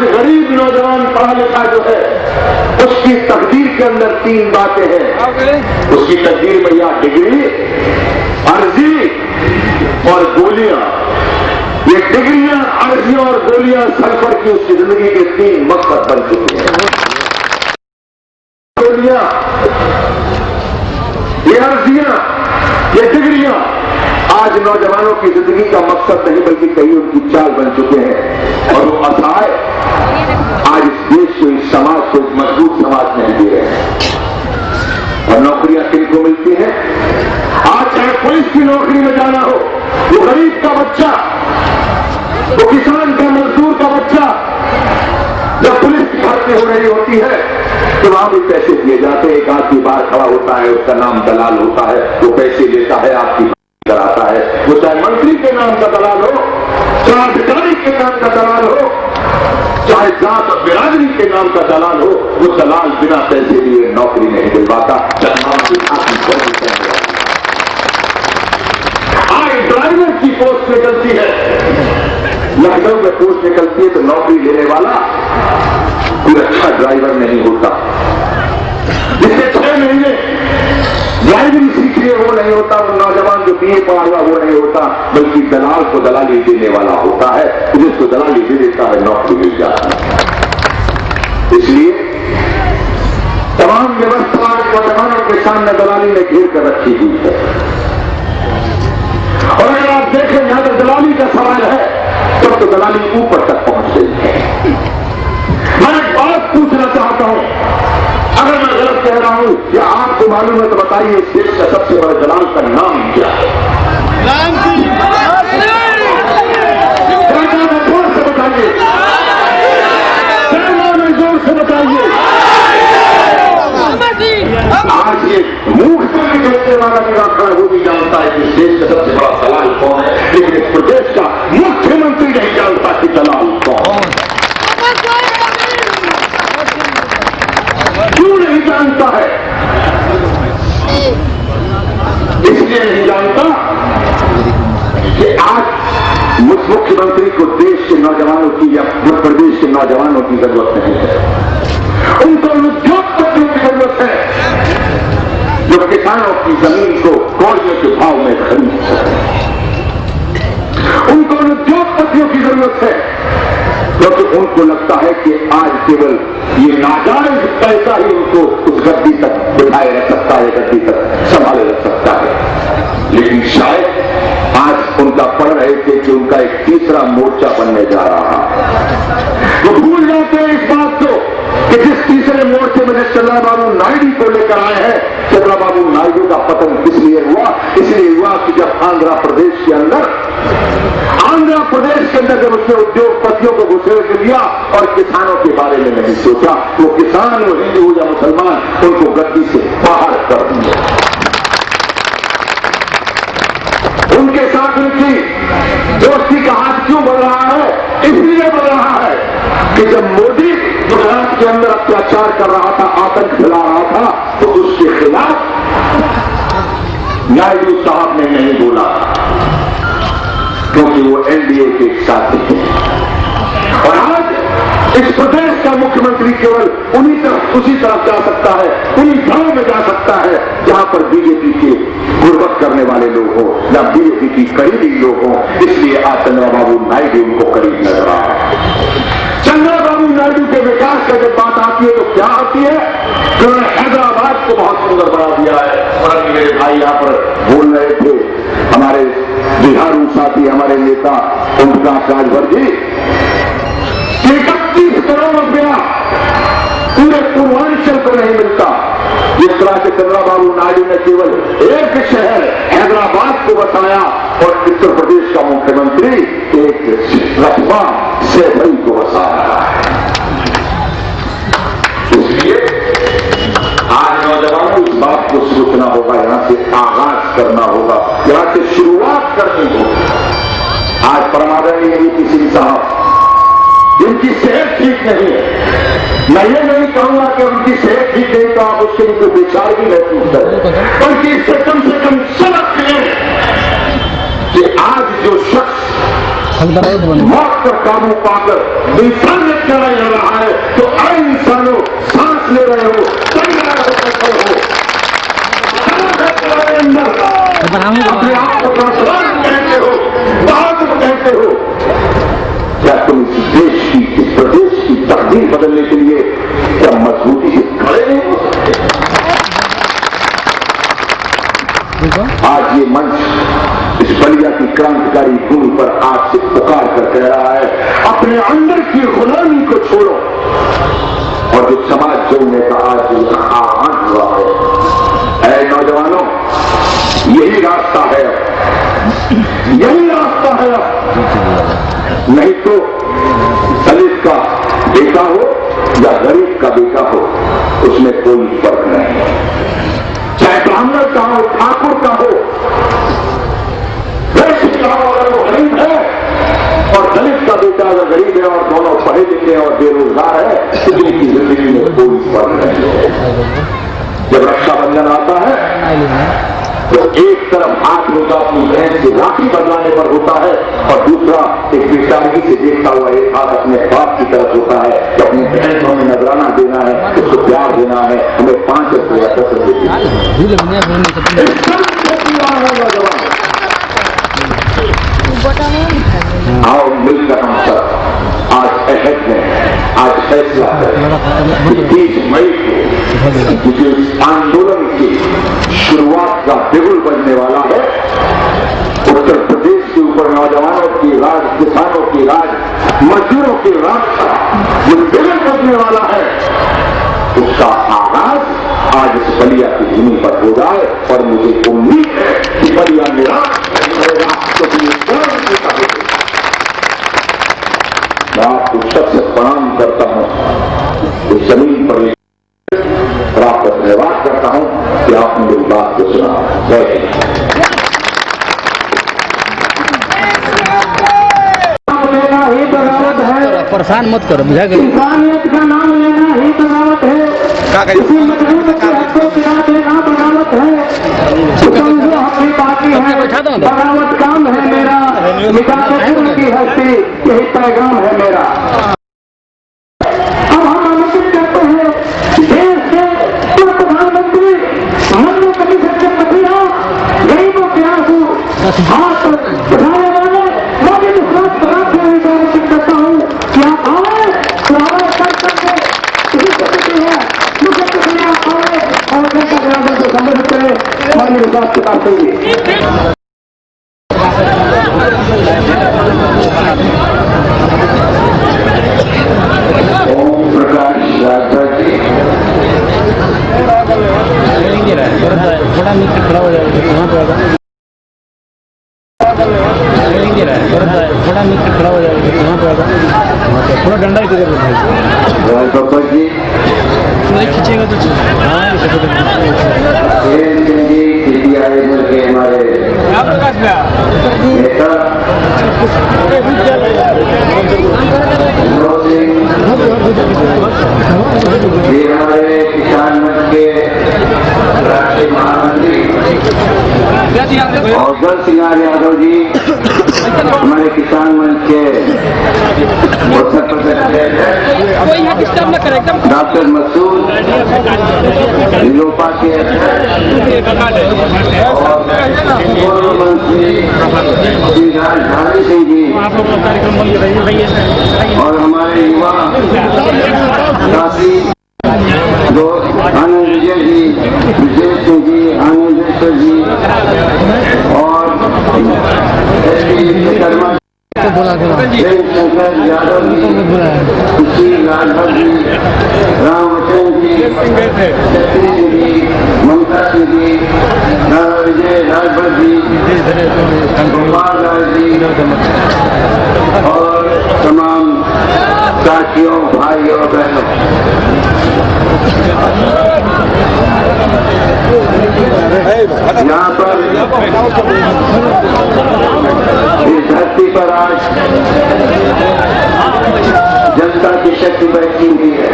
आज गरीब नौजवान पढ़ा लिखा जो है, उसकी तकदीर के अंदर 3 बातें हैं। उसकी तकदीर में या डिग्री, अर्जी और गोलियां। ये डिग्रियां, अर्जियां और गोलियां सल्फर की उसकी जिंदगी के 3 मकसद बन चुके हैं। गोलियां, ये अर्जियां, ये डिग्रियां आज नौजवानों की जिंदगी का मकसद नहीं बल्कि कई उनकी चाल बन चुके हैं। और वो असहाय आज इस देश को, इस समाज को एक मजबूत समाज नहीं दे रहे हैं। और नौकरियां किनको मिलती हैं? आज चाहे पुलिस की नौकरी में जाना हो, वो गरीब का बच्चा, वो किसान का, मजदूर का बच्चा जब पुलिस की भर्ती हो रही होती है तो वहां भी पैसे दिए जाते हैं। एक आदमी बाहर खड़ा होता है, उसका नाम दलाल होता है, वो पैसे लेता है, आपकी कराता है। वो चाहे मंत्री के नाम का दलाल हो, चाहे अधिकारी के नाम का दलाल हो, चाहे जात और बिरादरी के नाम का दलाल हो, वो दलाल बिना पैसे लिए नौकरी नहीं दिलवाता। आज ड्राइवर की पोस्ट निकलती है, लखनऊ में पोस्ट निकलती है तो नौकरी लेने वाला कोई अच्छा ड्राइवर नहीं होता। जिससे 6 महीने ड्राइविंग सीख लिए वो नहीं होता, वो नौजवान जो BA पढ़ा हुआ वो नहीं होता, बल्कि दलाल को दलाली देने वाला होता है। जिसको दलाली दे देता है नौकरी मिल जाती है। इसलिए तमाम व्यवस्था नौजवानों के सामने दलाली ने घेर कर रखी हुई है। और अगर आप देखें यहां पर दलाली का सवाल है तब तो दलाली ऊपर तक पहुंच गई है। मैं एक बात पूछना चाहता हूं, अगर मैं गलत कह रहा हूं या आपको मालूम है तो बताइए, इस देश का सबसे बड़ा दलाल का नाम क्या है? जोर से बताइए, जोर से बताइए। आज ये मुंह से निकलने वाला मेरा खड़ा वो भी जानता है कि इस देश का सबसे बड़ा दलाल कौन है, लेकिन इस प्रदेश का मुख्यमंत्री नहीं जानता कि दलाल कौन। क्यों नहीं जानता है? इसलिए नहीं जानता कि आज मुख्यमंत्री को देश के नौजवानों की या प्रदेश के नौजवानों की जरूरत नहीं है। उनको उद्योगपतियों की जरूरत है जो किसानों की जमीन को कौड़ियों के भाव में खरीद सके। उनको उद्योगपतियों की जरूरत है क्योंकि उनको लगता है कि आज केवल ये नाजायज पैसा ही उनको उस गद्दी तक बिठाए रख सकता है, गद्दी तक संभाले रख सकता है। लेकिन शायद आज उनका पढ़ रहे थे कि उनका एक तीसरा मोर्चा बनने जा रहा है। वो भूल जाते हैं इस बात को कि जिस तीसरे मोर्चे में चंद्रबाबू नायडू को लेकर आए हैं, चंद्रबाबू नायडू का पतन किस लिए हुआ? इसलिए हुआ कि जब आंध्र प्रदेश के अंदर जब उसने उद्योगपतियों को घुसेड़ के दिया और किसानों के बारे में नहीं सोचा, वो किसान हो, हिंदू या मुसलमान, उनको गद्दी से बाहर कर दिया। उनके साथ उनकी दोस्ती का हाथ क्यों बढ़ रहा है? इसलिए बढ़ रहा है कि जब मोदी गुजरात के अंदर अत्याचार कर रहा था, आतंक फैला रहा था, तो उसके खिलाफ नायडू साहब ने नहीं बोला क्योंकि वो NDA के साथ थे। और आज इस प्रदेश का मुख्यमंत्री केवल उसी तरफ जा सकता है, उन्हीं गांव में जा सकता है जहां पर बीजेपी के गुर्बत करने वाले लोग हों या बीजेपी की करीबी लोग हों। इसलिए आज चंद्रबाबू नायडू उनको करीब नजर आ रहा है। चंद्रबाबू नायडू के विकास का जब बात आती है तो क्या आती है? उन्होंने हैदराबाद को बहुत सुंदर बना दिया है। और मेरे भाई यहां पर बोल रहे थे, हमारे बिहारू साथी, हमारे नेता ओमप्रकाश राजभर जी, 31 करोड़ रुपया पूरे पूर्वांचल को नहीं मिलता। जिस तरह से चंद्रबाबू नायडू ने केवल एक शहर हैदराबाद को बसाया और उत्तर प्रदेश का मुख्यमंत्री एक रकबा सेवई को बसाया। इसलिए आज नौजवानों इस बात को सोचना होगा, यहां से आगाज करना होगा, यहां से शुरुआत करनी होगी। आज परमादरणीय वीपी सिंह साहब, जिनकी सेहत ठीक नहीं है, मैं ये नहीं कहूंगा कि उनकी सेहत ठीक नहीं तो आप उसके लिए विचार भी महसूस करें, बल्कि इससे कम सबक लें कि आज जो शख्स मौत पर काबू पाकर इंसान में लड़ाई लड़ रहा है, तो आए इंसानों सांस ले रहे हो, अपने आप को ट्रांसफर कहते हो, बहादुर कहते हो। क्या तुम इस देश की, इस प्रदेश की तकदीर बदलने के लिए क्या मजबूती से खड़े नहीं हो सकते? आज ये मंच इस बलिया की क्रांतिकारी भूमि पर आज से पुकार कर कह रहा है, अपने अंदर की गुलामी को छोड़ो और जो समाज जोड़ने का आज आह्वान हुआ है। ऐ नौजवानों, यही रास्ता है, यही रास्ता है। नहीं तो दलित का बेटा हो या गरीब का बेटा हो, उसमें कोई फर्क नहीं है। चाहे ब्राह्मण का हो, ठाकुर का हो, वैश्य का हो, अगर वो गरीब है और दलित का बेटा अगर गरीब है और दोनों पढ़े लिखे और बेरोजगार है, तो उनकी जिंदगी में कोई फर्क नहीं है। जब रक्षाबंधन आता है तो एक तरफ हाथ होता अपनी बहन से राखी बदलाने पर होता है और दूसरा एक बेचारगी से देखता हुआ एक हाथ अपने बाप की तरफ होता है कि अपनी बहन को हमें नजराना देना है, उसको प्यार देना है, हमें 5 रुपये या 10 रुपये देना है। आओ मिलकर हम सब आज अहद में आज फैसला करें कि 30 मई को जो इस आंदोलन की शुरुआत का बिगुल बनने वाला है, उत्तर प्रदेश के ऊपर नौजवानों की राज, किसानों की राज, मजदूरों की राज का जो बिगुल बनने वाला है, उसका आगाज आज इस बलिया की भूमि पर हो जाए। और मुझे उम्मीद है कि बलिया निराश नहीं रहेगा, तो मैं आपको सबसे प्रणाम करता हूं, इस जमीन पर और आपका धन्यवाद करता हूं कि आपने मेरी बात को सुना। जय हिंद। लेना ही बगावत है, परेशान मत करो, बुझा गया। इंसानियत का नाम लेना ही बगावत है, किसी मजबूत के हक को गिरा देना बगावत है। समझो हमें बाकी है, बगावत काम है मेरा, मिटा दो की हस्ती, यही पैगाम है मेरा। अब हम आमंत्रित करते हैं देश के पूर्व प्रधानमंत्री मनमोहन कभी सच्चे पतिया गरीबों के आंसू हाथ उठाने वाले मोदी विश्वास प्रधान से आमंत्रित करता हूँ कि आप आए तो हमारे कर सकते इसी स्थिति है, मुझे कितने आप आए और जनता जनार्दन को संबोधित करें। माननीय विकास प्रकाश सिंह जी। थोड़ा नीचे खड़ा हो जाएगा, थोड़ा नीचे खड़ा हो जाएगा, थोड़ा डंडा इधर जी खींचेगा तो हमारे नेता ये हमारे किसान मंच के राष्ट्रीय महामंत्री और जल सिंह यादव जी, हमारे किसान मंच के उत्तर प्रदेश डॉक्टर मसूद लोपा के पूर्व मंत्री श्री राजधानी सिंह जी और हमारे युवा काशी आनंद विजय जी, विजय सिंह जी, आनंदेश्वर जी और शर्मा शंकर यादव जी, सुशील राघव जी, रामवचन जी, शक्ति सिंह जी, ममता सिंह जी, विजय राघव जी, गोपाल राय जी और तमाम साथियों, भाइयों, बहनों, यहाँ पर इस धरती पर आज जनता की शक्ति बैठी हुई है।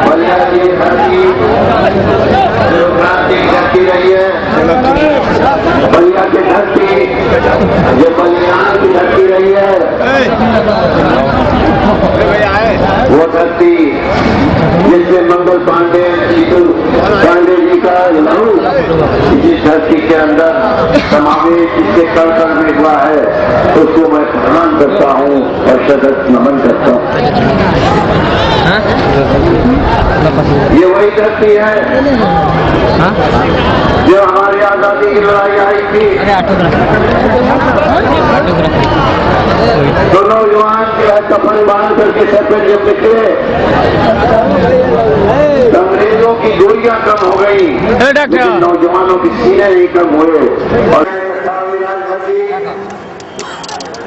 बलिया की धरती जो क्रांति करती रही है, बलिया की धरती जो बलिया वो धरती जिसमें मंगल पांडे जी का जिस धरती के अंदर समावेश जिसके कण कण में हुआ है उसको मैं प्रणाम करता हूँ और सदत नमन करता हूँ। ये वही धरती है जो हमारी आजादी की लड़ाई आई थी। तो नौजवान जो है कफन बांध करके सर पर जब निकले अंग्रेजों की गोलियां कम हो गई लेकिन नौजवानों की सीने नहीं कम हुए। और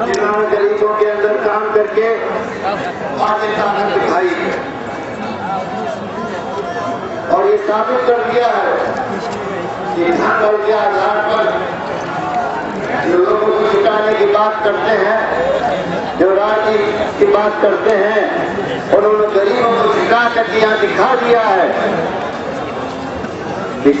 जिन्होंने गरीबों के अंदर काम करके ताकत दिखाई और ये साबित कर दिया है कि धन और के आधार पर जो लोगों को छुटाने की बात करते हैं, जो राजनीति की बात करते हैं, उन्होंने गरीबों को छुटा कर दिया, दिखा दिया है कि